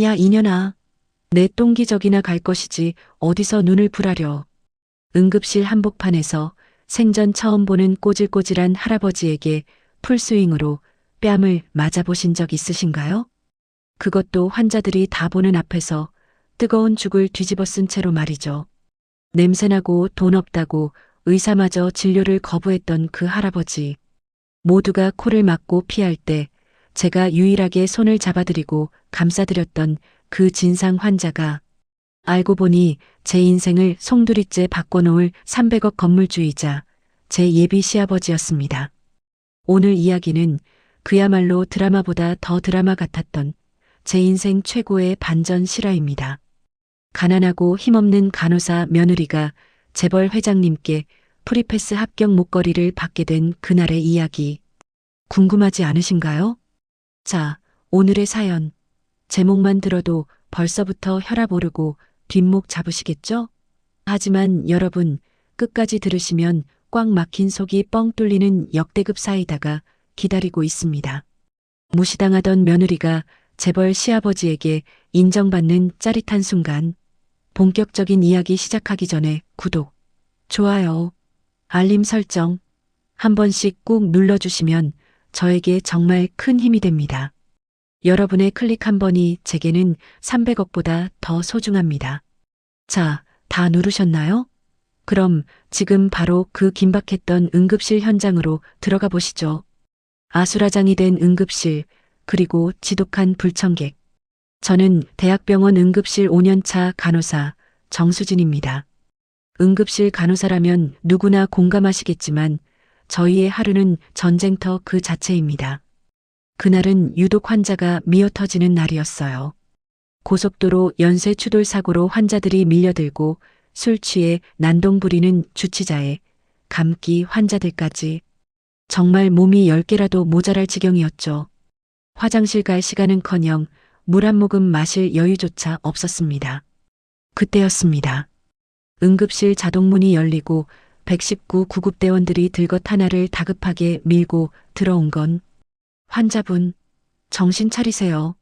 야, 이년아. 내 똥기저귀나 갈 것이지 어디서 눈을 풀하려. 응급실 한복판에서 생전 처음 보는 꼬질꼬질한 할아버지에게 풀스윙으로 뺨을 맞아보신 적 있으신가요? 그것도 환자들이 다 보는 앞에서 뜨거운 죽을 뒤집어 쓴 채로 말이죠. 냄새나고 돈 없다고 의사마저 진료를 거부했던 그 할아버지. 모두가 코를 막고 피할 때 제가 유일하게 손을 잡아드리고 감싸드렸던 그 진상 환자가 알고 보니 제 인생을 송두리째 바꿔놓을 300억 건물주의자 제 예비 시아버지였습니다. 오늘 이야기는 그야말로 드라마보다 더 드라마 같았던 제 인생 최고의 반전 실화입니다. 가난하고 힘없는 간호사 며느리가 재벌 회장님께 프리패스 합격 목걸이를 받게 된 그날의 이야기. 궁금하지 않으신가요? 자, 오늘의 사연. 제목만 들어도 벌써부터 혈압 오르고 뒷목 잡으시겠죠? 하지만 여러분, 끝까지 들으시면 꽉 막힌 속이 뻥 뚫리는 역대급 사이다가 기다리고 있습니다. 무시당하던 며느리가 재벌 시아버지에게 인정받는 짜릿한 순간, 본격적인 이야기 시작하기 전에 구독, 좋아요, 알림 설정 한 번씩 꾹 눌러주시면 저에게 정말 큰 힘이 됩니다. 여러분의 클릭 한 번이 제게는 300억보다 더 소중합니다. 자, 다 누르셨나요? 그럼 지금 바로 그 긴박했던 응급실 현장으로 들어가 보시죠. 아수라장이 된 응급실, 그리고 지독한 불청객. 저는 대학병원 응급실 5년차 간호사 정수진입니다. 응급실 간호사라면 누구나 공감하시겠지만 저희의 하루는 전쟁터 그 자체입니다. 그날은 유독 환자가 미어터지는 날이었어요. 고속도로 연쇄 추돌 사고로 환자들이 밀려들고 술 취해 난동 부리는 주치자에 감기 환자들까지 정말 몸이 10개라도 모자랄 지경이었죠. 화장실 갈 시간은커녕 물 한 모금 마실 여유조차 없었습니다. 그때였습니다. 응급실 자동문이 열리고 119 구급대원들이 들것 하나를 다급하게 밀고 들어온 건 환자분, 정신 차리세요.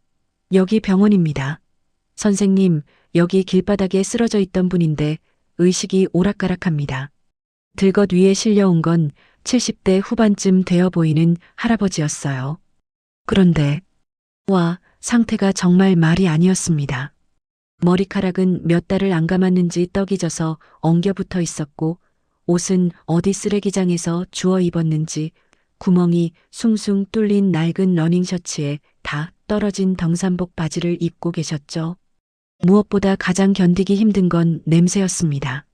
여기 병원입니다. 선생님, 여기 길바닥에 쓰러져 있던 분인데 의식이 오락가락합니다. 들것 위에 실려온 건 70대 후반쯤 되어 보이는 할아버지였어요. 그런데 상태가 정말 말이 아니었습니다. 머리카락은 몇 달을 안 감았는지 떡이 져서 엉겨붙어 있었고 옷은 어디 쓰레기장에서 주워 입었는지 구멍이 숭숭 뚫린 낡은 러닝셔츠에 다 떨어진 덩산복 바지를 입고 계셨죠. 무엇보다 가장 견디기 힘든 건 냄새였습니다.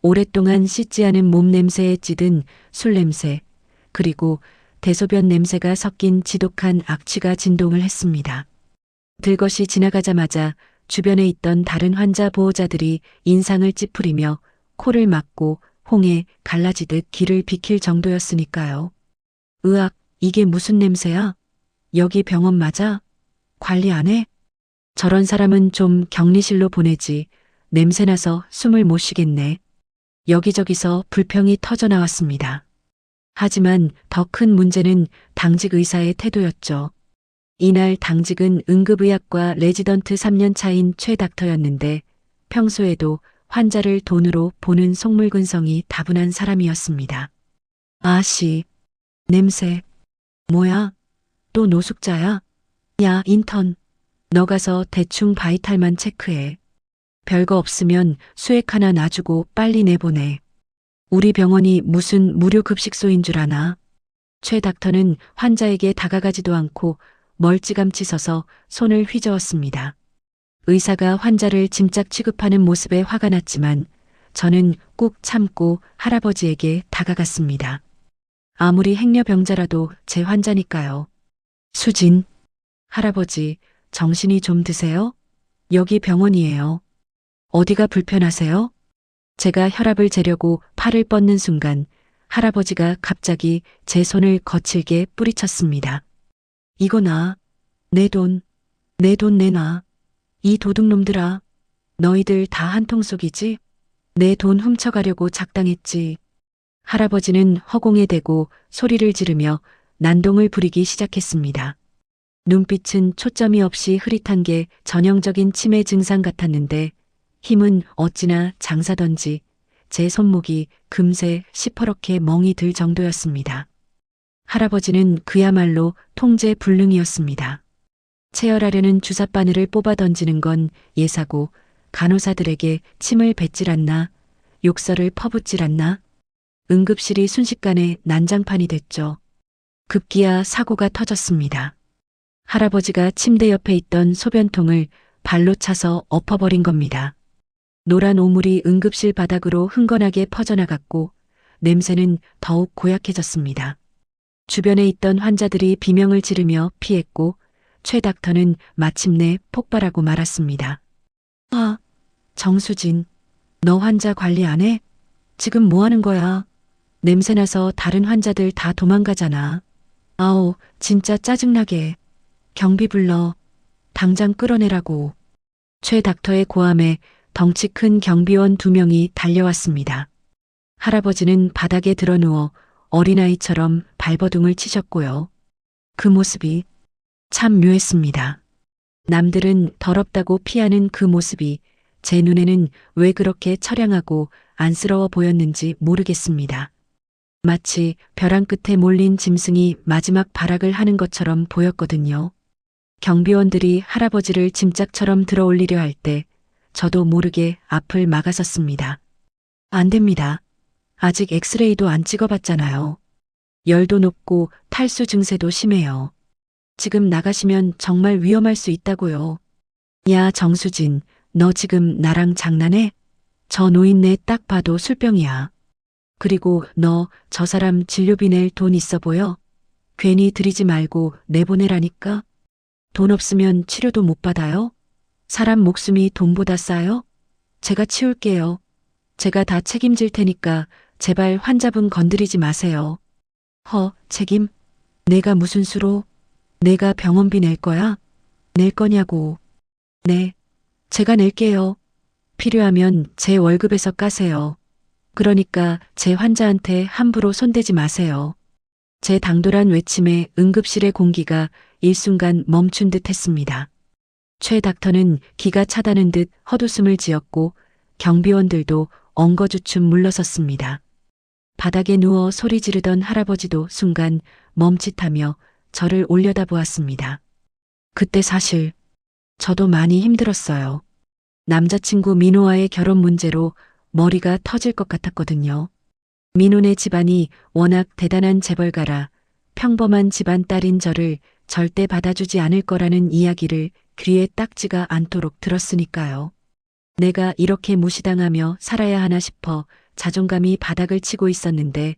오랫동안 씻지 않은 몸 냄새에 찌든 술 냄새, 그리고 대소변 냄새가 섞인 지독한 악취가 진동을 했습니다. 들것이 지나가자마자 주변에 있던 다른 환자 보호자들이 인상을 찌푸리며 코를 막고 홍해 갈라지듯 귀를 비킬 정도였으니까요. 으악, 이게 무슨 냄새야? 여기 병원 맞아? 관리 안 해? 저런 사람은 좀 격리실로 보내지. 냄새나서 숨을 못 쉬겠네. 여기저기서 불평이 터져 나왔습니다. 하지만 더 큰 문제는 당직 의사의 태도였죠. 이날 당직은 응급의학과 레지던트 3년 차인 최 닥터였는데 평소에도 환자를 돈으로 보는 속물근성이 다분한 사람이었습니다. 아씨, 냄새. 뭐야? 또 노숙자야? 야, 인턴. 너 가서 대충 바이탈만 체크해. 별거 없으면 수액 하나 놔주고 빨리 내보내. 우리 병원이 무슨 무료 급식소인 줄 아나? 최 닥터는 환자에게 다가가지도 않고 멀찌감치 서서 손을 휘저었습니다. 의사가 환자를 짐짝 취급하는 모습에 화가 났지만 저는 꾹 참고 할아버지에게 다가갔습니다. 아무리 행여병자라도 제 환자니까요. 수진, 할아버지, 정신이 좀 드세요? 여기 병원이에요. 어디가 불편하세요? 제가 혈압을 재려고 팔을 뻗는 순간 할아버지가 갑자기 제 손을 거칠게 뿌리쳤습니다. 이거 나, 내 돈 내놔. 이 도둑놈들아, 너희들 다 한통속이지? 내 돈 훔쳐가려고 작당했지. 할아버지는 허공에 대고 소리를 지르며 난동을 부리기 시작했습니다. 눈빛은 초점이 없이 흐릿한 게 전형적인 치매 증상 같았는데 힘은 어찌나 장사던지 제 손목이 금세 시퍼렇게 멍이 들 정도였습니다. 할아버지는 그야말로 통제불능이었습니다. 체열하려는 주사바늘을 뽑아 던지는 건 예사고 간호사들에게 침을 뱉질 않나 욕설을 퍼붓질 않나 응급실이 순식간에 난장판이 됐죠. 급기야 사고가 터졌습니다. 할아버지가 침대 옆에 있던 소변통을 발로 차서 엎어버린 겁니다. 노란 오물이 응급실 바닥으로 흥건하게 퍼져나갔고 냄새는 더욱 고약해졌습니다. 주변에 있던 환자들이 비명을 지르며 피했고 최 닥터는 마침내 폭발하고 말았습니다. 아, 정수진, 너 환자 관리 안 해? 지금 뭐 하는 거야? 냄새나서 다른 환자들 다 도망가잖아. 아오, 진짜 짜증나게. 경비 불러. 당장 끌어내라고. 최 닥터의 고함에 덩치 큰 경비원 2명이 달려왔습니다. 할아버지는 바닥에 드러누워 어린아이처럼 발버둥을 치셨고요. 그 모습이 참 묘했습니다. 남들은 더럽다고 피하는 그 모습이 제 눈에는 왜 그렇게 처량하고 안쓰러워 보였는지 모르겠습니다. 마치 벼랑 끝에 몰린 짐승이 마지막 발악을 하는 것처럼 보였거든요. 경비원들이 할아버지를 짐짝처럼 들어올리려 할 때 저도 모르게 앞을 막아섰습니다. 안 됩니다. 아직 엑스레이도 안 찍어봤잖아요. 열도 높고 탈수 증세도 심해요. 지금 나가시면 정말 위험할 수 있다고요. 야, 정수진, 너 지금 나랑 장난해? 저 노인네 딱 봐도 술병이야. 그리고 너 저 사람 진료비 낼 돈 있어 보여? 괜히 들이지 말고 내보내라니까? 돈 없으면 치료도 못 받아요? 사람 목숨이 돈보다 싸요? 제가 치울게요. 제가 다 책임질 테니까 제발 환자분 건드리지 마세요. 책임? 내가 무슨 수로? 내가 병원비 낼 거야? 낼 거냐고. 네, 제가 낼게요. 필요하면 제 월급에서 까세요. 그러니까 제 환자한테 함부로 손대지 마세요. 제 당돌한 외침에 응급실의 공기가 일순간 멈춘 듯 했습니다. 최 닥터는 기가 차다는 듯 헛웃음을 지었고 경비원들도 엉거주춤 물러섰습니다. 바닥에 누워 소리 지르던 할아버지도 순간 멈칫하며 저를 올려다보았습니다. 그때 사실 저도 많이 힘들었어요. 남자친구 민호와의 결혼 문제로 머리가 터질 것 같았거든요. 민호네 집안이 워낙 대단한 재벌가라 평범한 집안 딸인 저를 절대 받아주지 않을 거라는 이야기를 귀에 딱지가 않도록 들었으니까요. 내가 이렇게 무시당하며 살아야 하나 싶어 자존감이 바닥을 치고 있었는데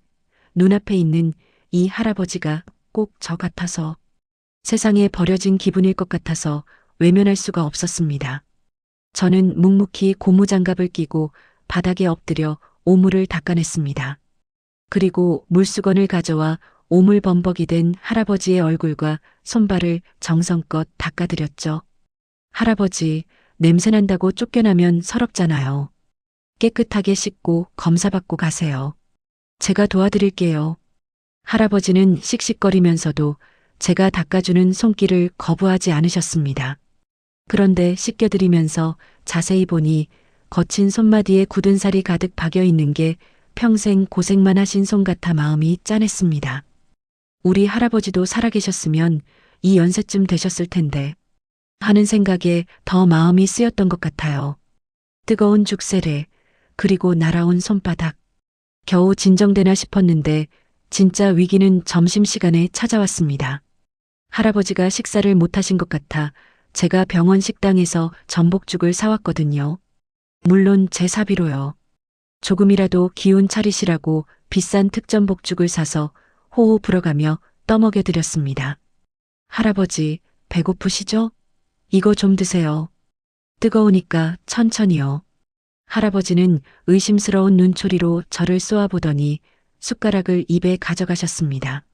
눈앞에 있는 이 할아버지가 꼭 저 같아서 세상에 버려진 기분일 것 같아서 외면할 수가 없었습니다. 저는 묵묵히 고무장갑을 끼고 바닥에 엎드려 오물을 닦아냈습니다. 그리고 물수건을 가져와 오물범벅이 된 할아버지의 얼굴과 손발을 정성껏 닦아드렸죠. 할아버지, 냄새난다고 쫓겨나면 서럽잖아요. 깨끗하게 씻고 검사받고 가세요. 제가 도와드릴게요. 할아버지는 씩씩거리면서도 제가 닦아주는 손길을 거부하지 않으셨습니다. 그런데 씻겨드리면서 자세히 보니 거친 손마디에 굳은 살이 가득 박여 있는 게 평생 고생만 하신 손 같아 마음이 짠했습니다. 우리 할아버지도 살아계셨으면 이 연세쯤 되셨을 텐데 하는 생각에 더 마음이 쓰였던 것 같아요. 뜨거운 죽세례, 그리고 날아온 손바닥. 겨우 진정되나 싶었는데 진짜 위기는 점심시간에 찾아왔습니다. 할아버지가 식사를 못하신 것 같아 제가 병원 식당에서 전복죽을 사왔거든요. 물론 제 사비로요. 조금이라도 기운 차리시라고 비싼 특전복죽을 사서 호호 불어가며 떠먹여 드렸습니다. 할아버지, 배고프시죠? 이거 좀 드세요. 뜨거우니까 천천히요. 할아버지는 의심스러운 눈초리로 저를 쏘아보더니 숟가락을 입에 가져가셨습니다.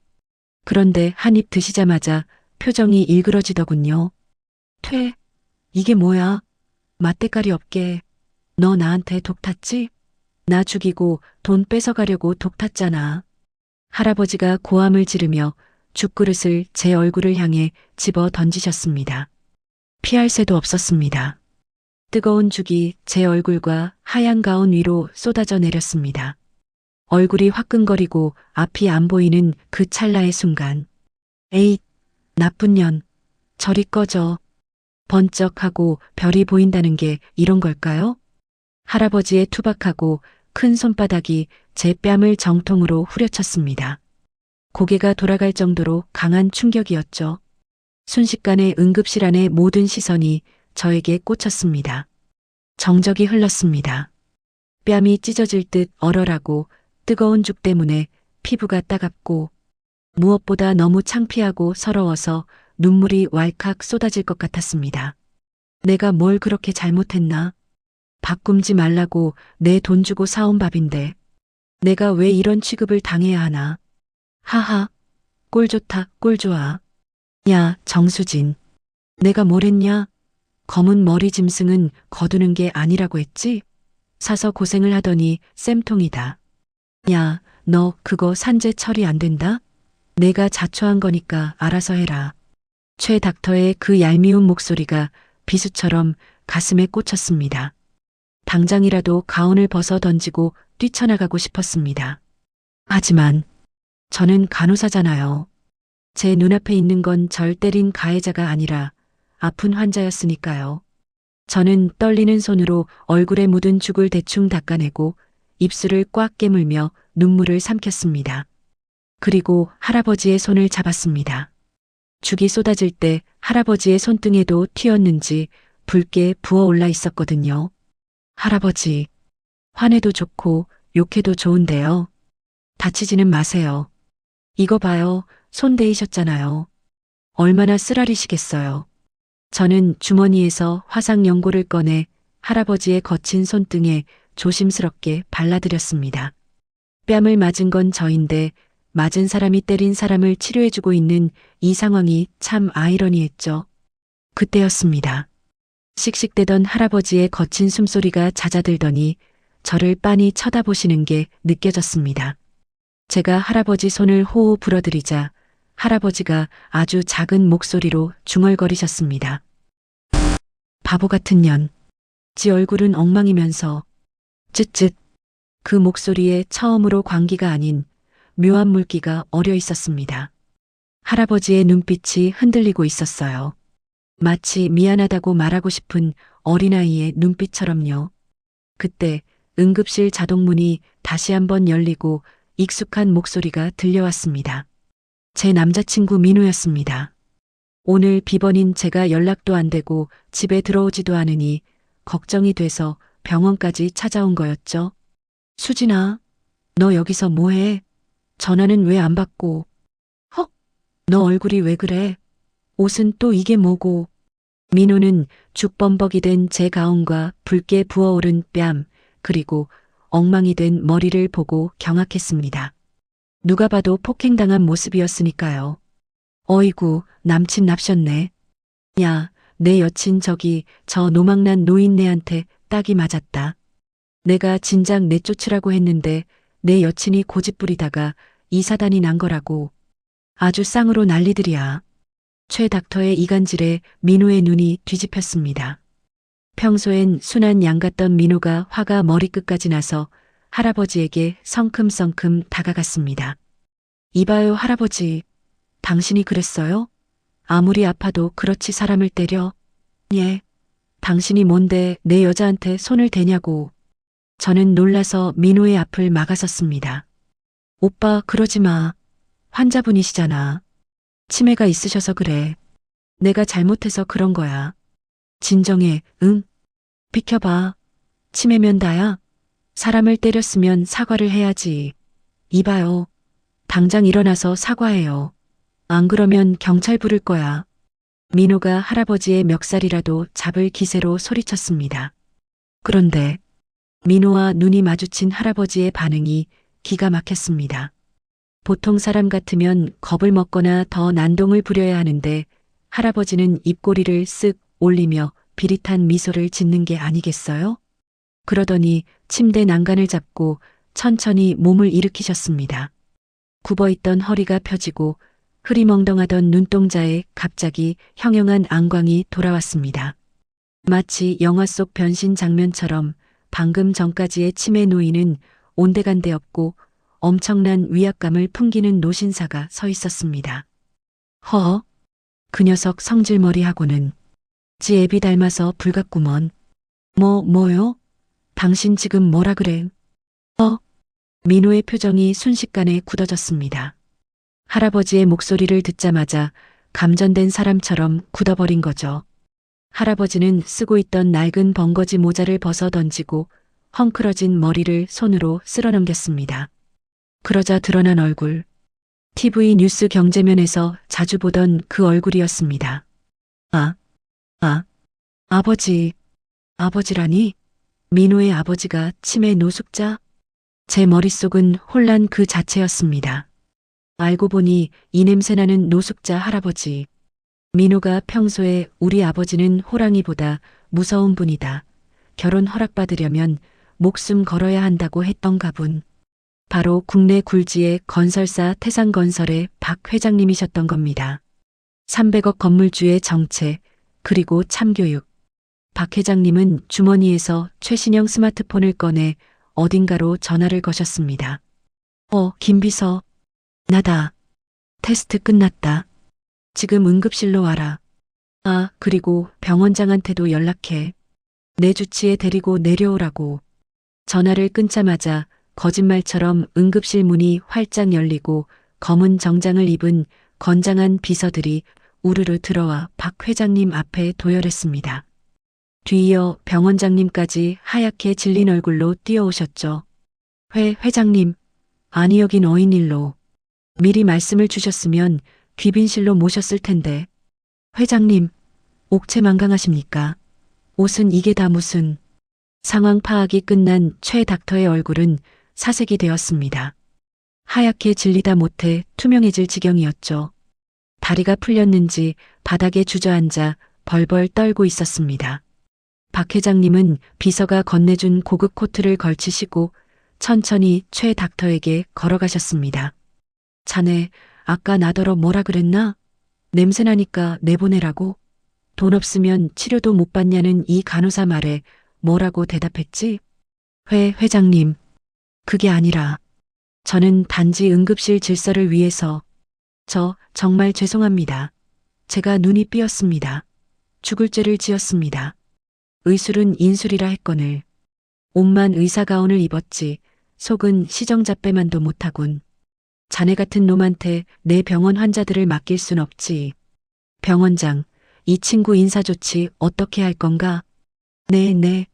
그런데 한 입 드시자마자 표정이 일그러지더군요. 이게 뭐야? 맛대가리 없게. 너 나한테 독 탔지? 나 죽이고 돈 뺏어가려고 독 탔잖아. 할아버지가 고함을 지르며 죽그릇을 제 얼굴을 향해 집어 던지셨습니다. 피할 새도 없었습니다. 뜨거운 죽이 제 얼굴과 하얀 가운 위로 쏟아져 내렸습니다. 얼굴이 화끈거리고 앞이 안 보이는 그 찰나의 순간. 에잇, 나쁜 년, 저리 꺼져. 번쩍하고 별이 보인다는 게 이런 걸까요? 할아버지의 투박하고 큰 손바닥이 제 뺨을 정통으로 후려쳤습니다. 고개가 돌아갈 정도로 강한 충격이었죠. 순식간에 응급실 안의 모든 시선이 저에게 꽂혔습니다. 정적이 흘렀습니다. 뺨이 찢어질 듯 얼얼하고 뜨거운 죽 때문에 피부가 따갑고 무엇보다 너무 창피하고 서러워서 눈물이 왈칵 쏟아질 것 같았습니다. 내가 뭘 그렇게 잘못했나? 밥 굶지 말라고 내 돈 주고 사온 밥인데 내가 왜 이런 취급을 당해야 하나? 하하, 꼴 좋다, 꼴 좋아. 야, 정수진. 내가 뭘 했냐? 검은 머리 짐승은 거두는 게 아니라고 했지? 사서 고생을 하더니 쌤통이다. 야, 너 그거 산재 처리 안 된다? 내가 자초한 거니까 알아서 해라. 최 닥터의 그 얄미운 목소리가 비수처럼 가슴에 꽂혔습니다. 당장이라도 가운을 벗어 던지고 뛰쳐나가고 싶었습니다. 하지만 저는 간호사잖아요. 제 눈앞에 있는 건 절 때린 가해자가 아니라 아픈 환자였으니까요. 저는 떨리는 손으로 얼굴에 묻은 죽을 대충 닦아내고 입술을 꽉 깨물며 눈물을 삼켰습니다. 그리고 할아버지의 손을 잡았습니다. 죽이 쏟아질 때 할아버지의 손등에도 튀었는지 붉게 부어올라 있었거든요. 할아버지, 화내도 좋고 욕해도 좋은데요. 다치지는 마세요. 이거 봐요. 손 대이셨잖아요. 얼마나 쓰라리시겠어요. 저는 주머니에서 화상 연고를 꺼내 할아버지의 거친 손등에 조심스럽게 발라드렸습니다. 뺨을 맞은 건 저인데 맞은 사람이 때린 사람을 치료해주고 있는 이 상황이 참 아이러니했죠. 그때였습니다. 씩씩대던 할아버지의 거친 숨소리가 잦아들더니 저를 빤히 쳐다보시는 게 느껴졌습니다. 제가 할아버지 손을 호호 불어들이자 할아버지가 아주 작은 목소리로 중얼거리셨습니다. 바보 같은 년. 지 얼굴은 엉망이면서 쯧쯧. 그 목소리에 처음으로 광기가 아닌 묘한 물기가 어려 있었습니다. 할아버지의 눈빛이 흔들리고 있었어요. 마치 미안하다고 말하고 싶은 어린아이의 눈빛처럼요. 그때 응급실 자동문이 다시 한번 열리고 익숙한 목소리가 들려왔습니다. 제 남자친구 민우였습니다. 오늘 비번인 제가 연락도 안 되고 집에 들어오지도 않으니 걱정이 돼서 병원까지 찾아온 거였죠. 수진아, 너 여기서 뭐해? 전화는 왜 안 받고? 헉, 너 얼굴이 왜 그래? 옷은 또 이게 뭐고? 민호는 죽범벅이 된 제 가운과 붉게 부어오른 뺨, 그리고 엉망이 된 머리를 보고 경악했습니다. 누가 봐도 폭행당한 모습이었으니까요. 어이구, 남친 납셨네. 야, 내 여친 저기 저 노망난 노인네한테 딱이 맞았다. 내가 진작 내쫓으라고 했는데 내 여친이 고집부리다가 이 사단이 난 거라고. 아주 쌍으로 난리들이야. 최 닥터의 이간질에 민호의 눈이 뒤집혔습니다. 평소엔 순한 양 같던 민호가 화가 머리끝까지 나서 할아버지에게 성큼성큼 다가갔습니다. 이봐요 할아버지, 당신이 그랬어요? 아무리 아파도 그렇지 사람을 때려? 예, 당신이 뭔데 내 여자한테 손을 대냐고. 저는 놀라서 민호의 앞을 막아섰습니다. 오빠 그러지 마. 환자분이시잖아. 치매가 있으셔서 그래. 내가 잘못해서 그런 거야. 진정해, 응? 비켜봐. 치매면 다야. 사람을 때렸으면 사과를 해야지. 이봐요. 당장 일어나서 사과해요. 안 그러면 경찰 부를 거야. 민호가 할아버지의 멱살이라도 잡을 기세로 소리쳤습니다. 그런데 민호와 눈이 마주친 할아버지의 반응이 기가 막혔습니다. 보통 사람 같으면 겁을 먹거나 더 난동을 부려야 하는데 할아버지는 입꼬리를 쓱 올리며 비릿한 미소를 짓는 게 아니겠어요? 그러더니 침대 난간을 잡고 천천히 몸을 일으키셨습니다. 굽어있던 허리가 펴지고 흐리멍덩하던 눈동자에 갑자기 형형한 안광이 돌아왔습니다. 마치 영화 속 변신 장면처럼 방금 전까지의 치매 노인은 온데간데 없고 엄청난 위압감을 풍기는 노신사가 서 있었습니다. 허, 그 녀석 성질머리하고는 지 애비 닮아서 불같구먼. 뭐요? 당신 지금 뭐라 그래? 민호의 표정이 순식간에 굳어졌습니다. 할아버지의 목소리를 듣자마자 감전된 사람처럼 굳어버린 거죠. 할아버지는 쓰고 있던 낡은 벙거지 모자를 벗어 던지고 헝클어진 머리를 손으로 쓸어넘겼습니다. 그러자 드러난 얼굴. TV 뉴스 경제면에서 자주 보던 그 얼굴이었습니다. 아버지. 아버지라니? 민호의 아버지가 치매 노숙자? 제 머릿속은 혼란 그 자체였습니다. 알고 보니 이 냄새나는 노숙자 할아버지. 민호가 평소에 우리 아버지는 호랑이보다 무서운 분이다. 결혼 허락받으려면 목숨 걸어야 한다고 했던 가분. 바로 국내 굴지의 건설사 태상건설의 박 회장님이셨던 겁니다. 300억 건물주의 정체, 그리고 참교육. 박 회장님은 주머니에서 최신형 스마트폰을 꺼내 어딘가로 전화를 거셨습니다. 김비서. 나다. 테스트 끝났다. 지금 응급실로 와라. 그리고 병원장한테도 연락해. 내 주치에 데리고 내려오라고. 전화를 끊자마자 거짓말처럼 응급실 문이 활짝 열리고 검은 정장을 입은 건장한 비서들이 우르르 들어와 박 회장님 앞에 도열했습니다. 뒤이어 병원장님까지 하얗게 질린 얼굴로 뛰어오셨죠. 회장님. 아니 여긴 어인일로. 미리 말씀을 주셨으면 귀빈실로 모셨을 텐데. 회장님, 옥체망강하십니까? 옷은 이게 다 무슨. 상황 파악이 끝난 최 닥터의 얼굴은 사색이 되었습니다. 하얗게 질리다 못해 투명해질 지경이었죠. 다리가 풀렸는지 바닥에 주저앉아 벌벌 떨고 있었습니다. 박 회장님은 비서가 건네준 고급 코트를 걸치시고 천천히 최 닥터에게 걸어가셨습니다. 자네, 아까 나더러 뭐라 그랬나? 냄새나니까 내보내라고? 돈 없으면 치료도 못 받냐는 이 간호사 말에 뭐라고 대답했지? 회장님, 그게 아니라 저는 단지 응급실 질서를 위해서 정말 죄송합니다. 제가 눈이 삐었습니다. 죽을 죄를 지었습니다. 의술은 인술이라 했거늘. 옷만 의사가운을 입었지 속은 시정잡배만도 못하군. 자네 같은 놈한테 내 병원 환자들을 맡길 순 없지. 병원장, 이 친구 인사조치 어떻게 할 건가? 네.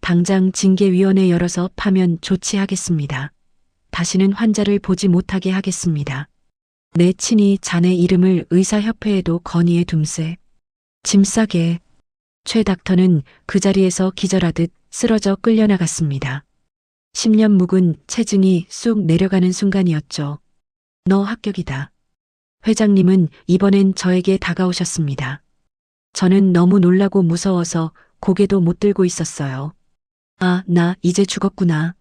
당장 징계위원회 열어서 파면 조치하겠습니다. 다시는 환자를 보지 못하게 하겠습니다. 내 친히 자네 이름을 의사협회에도 건의해 둠세. 짐 싸게. 최 닥터는 그 자리에서 기절하듯 쓰러져 끌려나갔습니다. 10년 묵은 체증이 쑥 내려가는 순간이었죠. 너 합격이다. 회장님은 이번엔 저에게 다가오셨습니다. 저는 너무 놀라고 무서워서 고개도 못 들고 있었어요. 나 이제 죽었구나.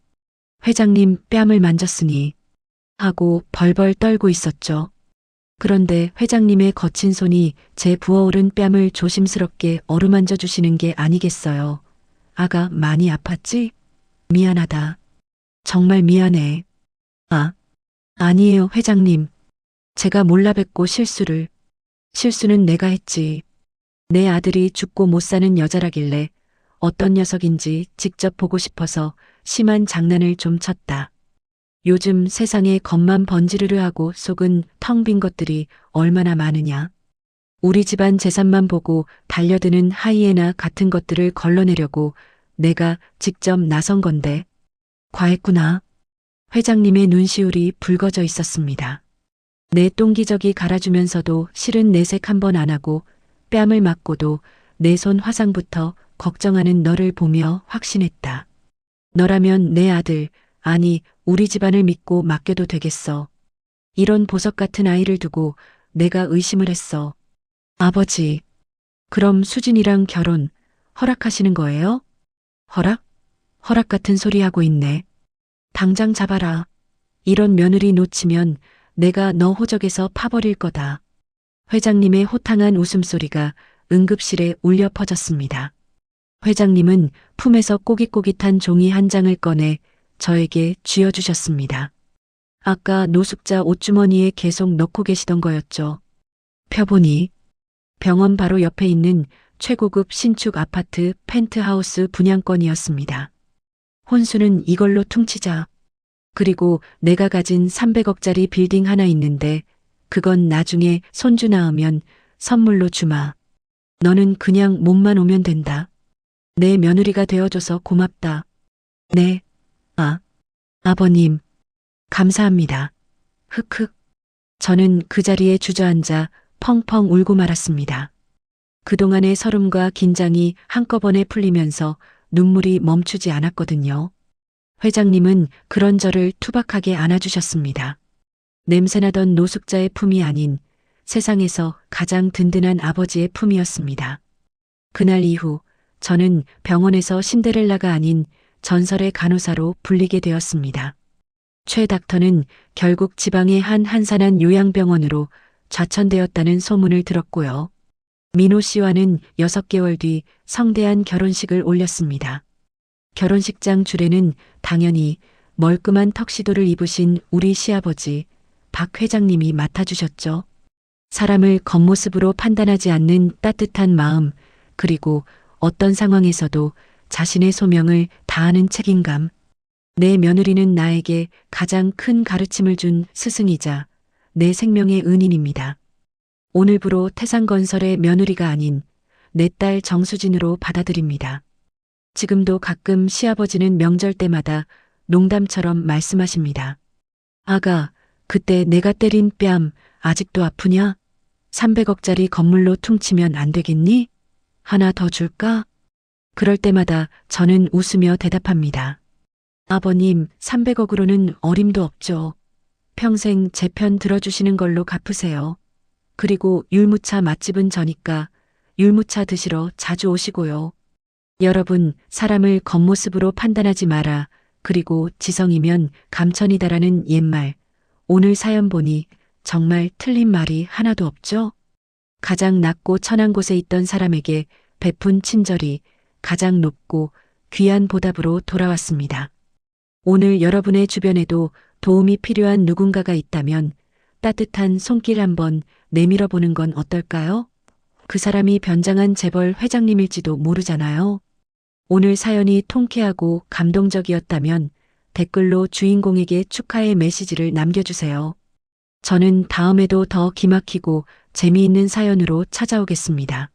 회장님 뺨을 만졌으니 하고 벌벌 떨고 있었죠. 그런데 회장님의 거친 손이 제 부어오른 뺨을 조심스럽게 어루만져 주시는 게 아니겠어요. 아가 많이 아팠지? 미안하다. 정말 미안해. 아니에요, 회장님. 제가 몰라 뵙고 실수는 내가 했지. 내 아들이 죽고 못 사는 여자라길래 어떤 녀석인지 직접 보고 싶어서 심한 장난을 좀 쳤다. 요즘 세상에 겉만 번지르르 하고 속은 텅 빈 것들이 얼마나 많으냐. 우리 집안 재산만 보고 달려드는 하이에나 같은 것들을 걸러내려고 내가 직접 나선 건데. 과했구나. 회장님의 눈시울이 붉어져 있었습니다. 내 똥기저귀 갈아주면서도 실은 내색 한 번 안 하고 뺨을 맞고도 내 손 화상부터 걱정하는 너를 보며 확신했다. 너라면 내 아들, 아니 우리 집안을 믿고 맡겨도 되겠어. 이런 보석 같은 아이를 두고 내가 의심을 했어. 아버지, 그럼 수진이랑 결혼 허락하시는 거예요? 허락? 허락 같은 소리 하고 있네. 당장 잡아라. 이런 며느리 놓치면 내가 너 호적에서 파버릴 거다. 회장님의 호탕한 웃음소리가 응급실에 울려 퍼졌습니다. 회장님은 품에서 꼬깃꼬깃한 종이 한 장을 꺼내 저에게 쥐어주셨습니다. 아까 노숙자 옷주머니에 계속 넣고 계시던 거였죠. 펴보니 병원 바로 옆에 있는 최고급 신축 아파트 펜트하우스 분양권이었습니다. 혼수는 이걸로 퉁치자. 그리고 내가 가진 300억짜리 빌딩 하나 있는데 그건 나중에 손주 낳으면 선물로 주마. 너는 그냥 몸만 오면 된다. 내 며느리가 되어줘서 고맙다. 네. 아버님. 감사합니다. 흑흑. 저는 그 자리에 주저앉아 펑펑 울고 말았습니다. 그동안의 서름과 긴장이 한꺼번에 풀리면서 눈물이 멈추지 않았거든요. 회장님은 그런 저를 투박하게 안아주셨습니다. 냄새나던 노숙자의 품이 아닌 세상에서 가장 든든한 아버지의 품이었습니다. 그날 이후 저는 병원에서 신데렐라가 아닌 전설의 간호사로 불리게 되었습니다. 최 닥터는 결국 지방의 한 한산한 요양병원으로 좌천되었다는 소문을 들었고요. 민호 씨와는 6개월 뒤 성대한 결혼식을 올렸습니다. 결혼식장 줄에는 당연히 멀끔한 턱시도를 입으신 우리 시아버지 박 회장님이 맡아주셨죠. 사람을 겉모습으로 판단하지 않는 따뜻한 마음, 그리고 어떤 상황에서도 자신의 소명을 다하는 책임감. 내 며느리는 나에게 가장 큰 가르침을 준 스승이자 내 생명의 은인입니다. 오늘부로 태산건설의 며느리가 아닌 내 딸 정수진으로 받아들입니다. 지금도 가끔 시아버지는 명절 때마다 농담처럼 말씀하십니다. 아가, 그때 내가 때린 뺨 아직도 아프냐? 300억짜리 건물로 퉁치면 안 되겠니? 하나 더 줄까? 그럴 때마다 저는 웃으며 대답합니다. 아버님, 300억으로는 어림도 없죠. 평생 제 편 들어주시는 걸로 갚으세요. 그리고 율무차 맛집은 저니까 율무차 드시러 자주 오시고요. 여러분, 사람을 겉모습으로 판단하지 마라. 그리고 지성이면 감천이다라는 옛말. 오늘 사연 보니 정말 틀린 말이 하나도 없죠? 가장 낮고 천한 곳에 있던 사람에게 베푼 친절이 가장 높고 귀한 보답으로 돌아왔습니다. 오늘 여러분의 주변에도 도움이 필요한 누군가가 있다면 따뜻한 손길 한번 내밀어 보는 건 어떨까요? 그 사람이 변장한 재벌 회장님일지도 모르잖아요. 오늘 사연이 통쾌하고 감동적이었다면 댓글로 주인공에게 축하의 메시지를 남겨주세요. 저는 다음에도 더 기막히고 재미있는 사연으로 찾아오겠습니다.